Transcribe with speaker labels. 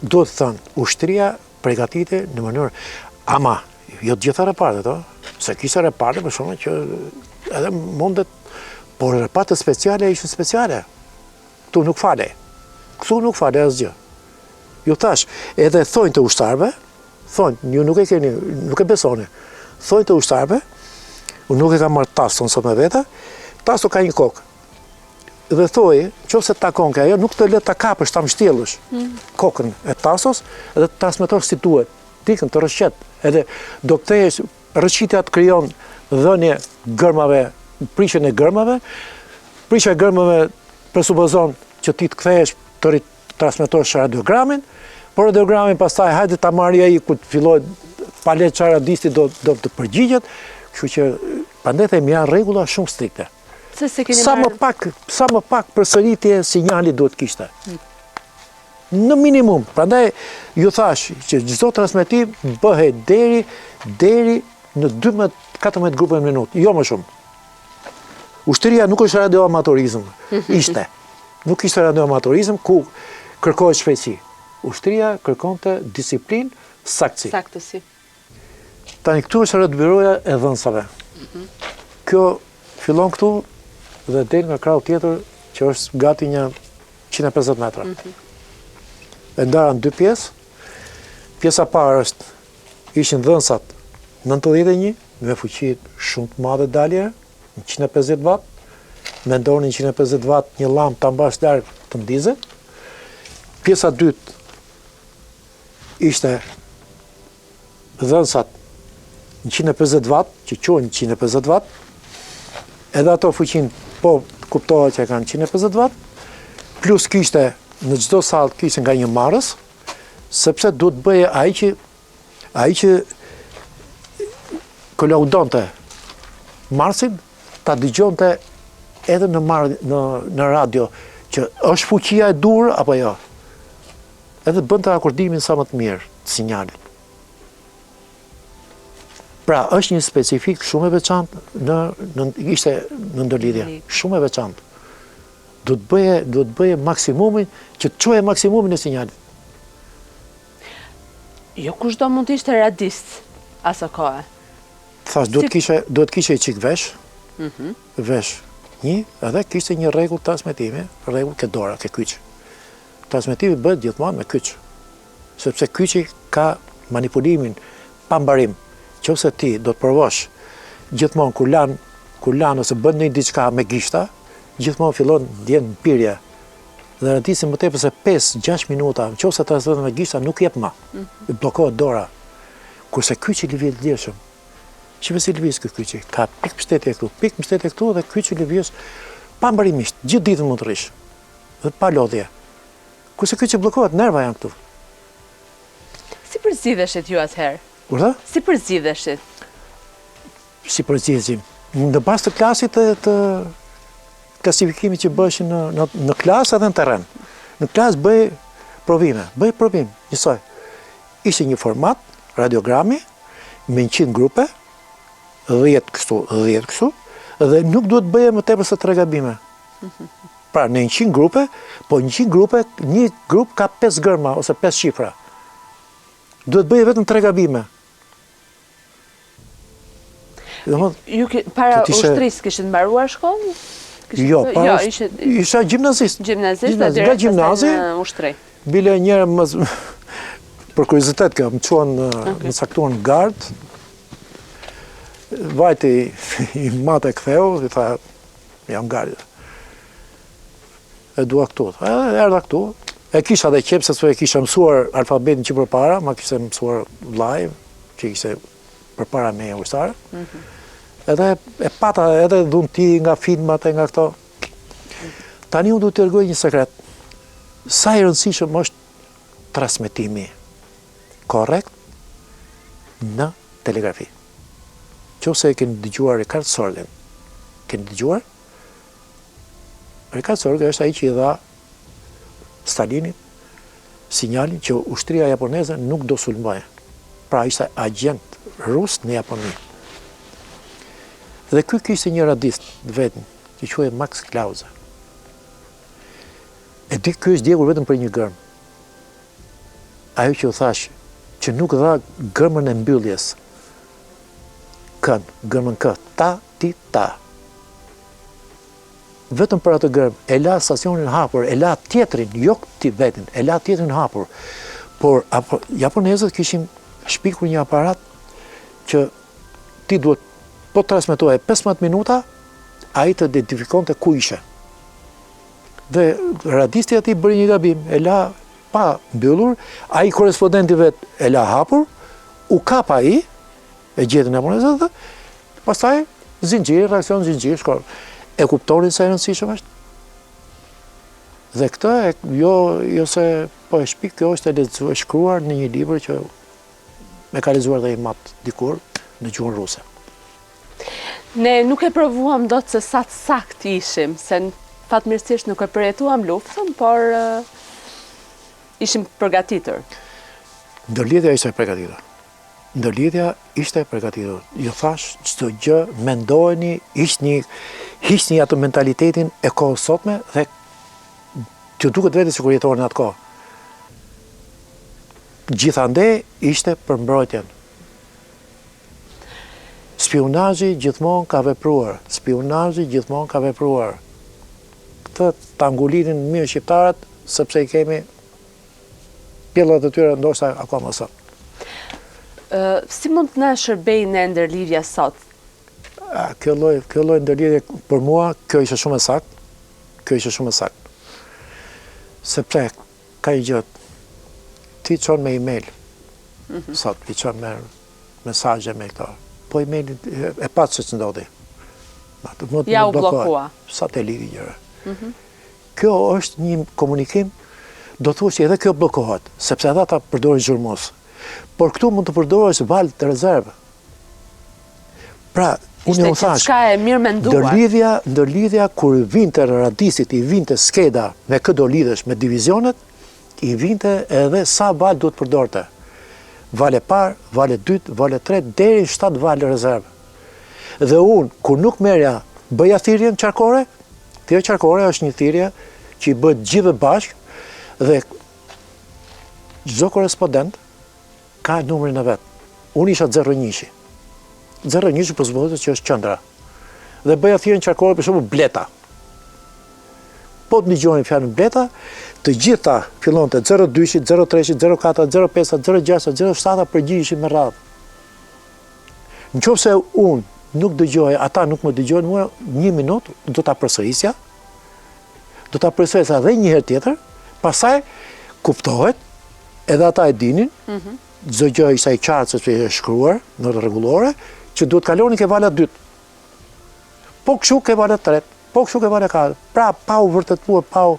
Speaker 1: do të thënë, ushtria përgatitet në mënyrë, ama, jo të gjitha repartet, se kishte reparte për shumë që edhe mundet, por repartet speciale ishte speciale. Këtu nuk fale. Këtu nuk fale asgjë. Ju thash, edhe thojnë të ushtarëve, thonë, ju nuk e keni, nuk e besoni, thojnë të ushtarëve, unë nuk e kam marrë taston sot me vete, tasto ka një kokë. Dhe thoi, qofse takon ka ajo, nuk të le ta kapësh, ta mështjellësh kokën e tastos, edhe të transmetosh si duhet, tikën të rëshqet. Edhe do kthehesh, rëshqitja të krijon dhënie gërmave, prishjen e gërmave, prishja e gërmave presupozon që ti të kthehesh të transmetosh radiogramin, por radiogramin pastaj hajde ta marrë ai ku të fillojë pa le çfarë radisti do të përgjigjet, kështu që prandaj them janë rregulla shumë strikte. Sa më pak përsëritje sinjali duhet kishte. Në minimum. Prandaj ju thash që çdo transmetim bëhet deri në 12-14 grupe në minutë, jo më shumë. Ushtria nuk është radioamatorizëm, ishte. Nuk ishte radioamatorizëm ku kërkohet shpejtësi. Ushtria kërkonte disiplinë, saktësi.
Speaker 2: Saktësi.
Speaker 1: Tani këtu është radiobyroja e dhënsave. Kjo fillon këtu dhe del nga krahu tjetër që është gati një 150 metra. E ndara në dy pjesë. Pjesa parë ishin dhënsat 91 me fuqi shumë të madhe dalje, 150 watt. Mendonin 150 watt një llampë ta mbash larg të ndizet. Pjesa dytë ishte dhënsat 150 watt, që quhen 150 watt. Edhe ato fuqin po kuptohet që kanë 150 watt, plus kishte në çdo sallë kishte nga një marrës, sepse duhet bëje ai që kolaudonte marsin, ta dëgjonte edhe në radio që është fuqia e dur apo jo. Edhe bënte akordimin sa më të mirë të sinjalit. Pra, është një specifik shumë e veçantë ishte në ndërlidhje, shumë e veçantë. Do të bëje maksimumin, që të çoje maksimumin e sinjalit.
Speaker 2: Jo kushdo mund të ishte radist asë kohë.
Speaker 1: Thash, duhet kishe i qik vesh, një, edhe kishte një rregull transmetimi, rregull ke dora, ke kyç. Transmetimi bëhet gjithmonë me kyç, sepse kyçi ka manipulimin pa mbarim. Qofse ti do të provosh gjithmonë kur lan ose bën një diçka me gishta, gjithmonë fillon ndjen pirje. Dhe radisin më tepër se 5-6 minuta, qofse transmeton me gishta nuk jep më. Bllokohet dora. Kurse kyçi lëviz lirshëm. Shifë si lëviz ky kyçi, ka pikë mbështetje këtu dhe kyçi lëviz pa mbarimisht, gjithë ditën mund të rish. Dhe pa lodhje. Kurse kyçi bllokohet, nerva janë këtu.
Speaker 2: Si përzgjidheshit ju atëherë?
Speaker 1: Urdhë?
Speaker 2: Si përzgjidheshit?
Speaker 1: Si përzgjidheshim? Në bazë të klasit të klasifikimit që bëheshin në klasë edhe në terren. Në klasë bëj provim, njësoj. Ishte një format, radiogrami, me 100 grupe, 10 kështu, dhe nuk duhet bëje më tepër se 3 gabime. Pra, në 100 grupe, po 100 grupe, një grup ka 5 gërma ose 5 shifra. Duhet bëje vetëm 3 gabime.
Speaker 2: Ju para ushtrisë kishit mbaruar shkollën?
Speaker 1: Jo, isha gjimnazist.
Speaker 2: Nga
Speaker 1: gjimnazi,
Speaker 2: në ushtri.
Speaker 1: Bile njëre për kuriozitet kjo, më quan më saktuan gard, vajti i matë e ktheu, i tha, jam gard. E dua këtu. Erdha këtu. E kisha dhe qep, se e kisha mësuar alfabetin që përpara, ma kisha mësuar live, që kisha përpara me ushtarë. Edhe e pata edhe dhunti nga filmat e nga këto. Tani unë du të tërgoj një sekret. Sa i rëndësishëm është transmetimi korrekt në telegrafi. Qofse e keni dëgjuar Ricard Sorgen, keni dëgjuar? Ricard Sorgen është ai që i dha Stalinit sinjalin që ushtria japoneze nuk do sulmoje. Pra ishte agent rus në Japoni. Dhe ky kishte një radist vetëm, që quhej Max Klauze. E di ky është djegur vetëm për një gërm. ajo që u thash, që nuk dha gërmën e mbylljes, gërmën kë, ta, ti, ta. Vetëm për atë gërmë, e la stacionin hapur, e la tjetrin, jo ti vetin, e la tjetrin hapur. Por japonezët kishin shpikur një aparat që ti duhet, po transmetoje 15 minuta, a i të identifikonte ku ishe. Dhe radisti ati bëri një gabim, e la pa mbyllur, a i korespondenti vet e la hapur, u kapa i, e gjetën japonezët dhe, pastaj zinxhiri, reakcion zinxhiri, shkor. E kuptonin se e rëndësishëm është. Dhe këtë, jo se po e shpik, kjo është e shkruar në një libër që me ka lexuar dhe i mat dikur në gjuhën ruse.
Speaker 2: Ne nuk e provuam dot se sa të sakt ishim, se fatmirësisht nuk e përjetuam luftën, por ishim përgatitur.
Speaker 1: Ndërlidhja ishte përgatitur. Ndërlidhja ishte përgatitur. Ju thash, çdo gjë, mendojeni, hiqni atë mentalitetin e kohës sotme dhe t'ju duket vetë sikur jetojnë atë kohë. Gjithande ishte për mbrojtjen. Spionazhi gjithmonë ka vepruar. Këtë ta ngulinin mirë shqiptarët, sepse i kemi pjellat e tyre ndoshta akoma sot.
Speaker 2: Si mund të na shërbejë në ndërlidhja sot?
Speaker 1: Kjo lloj ndërlidhje për mua, kjo ishte shumë e saktë. Sepse ka i gjët, ti çon me email, sot ti çon me mesazhe me këto. Po email e pat se ç'ndodhi.
Speaker 2: Ja u bllokua.
Speaker 1: Sa të lidhi gjëra. Kjo është një komunikim, do thuash edhe kjo bllokohet, sepse edhe ata përdorin zhurmos. Por këtu mund të përdorosh valë të rezervë. Pra, unë u thash, ndërlidhja kur vinte radisit, i vinte skeda me këtë do lidhesh me divizionet, i vinte edhe sa valë duhet përdorte. Vale parë, vale dytë, vale tretë, deri 7 valë rezervë. Dhe unë, kur nuk merja, bëja thirrjen qarkore, thirrja qarkore është një thirrje që i bëhet gjithë bashkë, dhe çdo korespondent ka numrin e vet. Unë isha 01. 01 për zbotet që është qendra. Dhe bëja thirrjen qarkore për shembull Bleta. Po të dëgjojnë fjalën Bleta, të gjitha fillonte 02, 03, 04, 05, 06, 07 përgjigjeshin me radhë. Nëse unë nuk dëgjoj, ata nuk më dëgjojnë mua, 1 minutë do ta përsërisja. Do ta përsërisja edhe një herë tjetër, pastaj kuptohet, edhe ata e dinin, çdo gjë ishte e qartë sepse është shkruar në rregullore, që duhet kaloni ke vala 2. Po kështu ke vala 3, po kështu ke vala 4. Pra pa u vërtetuar, pa u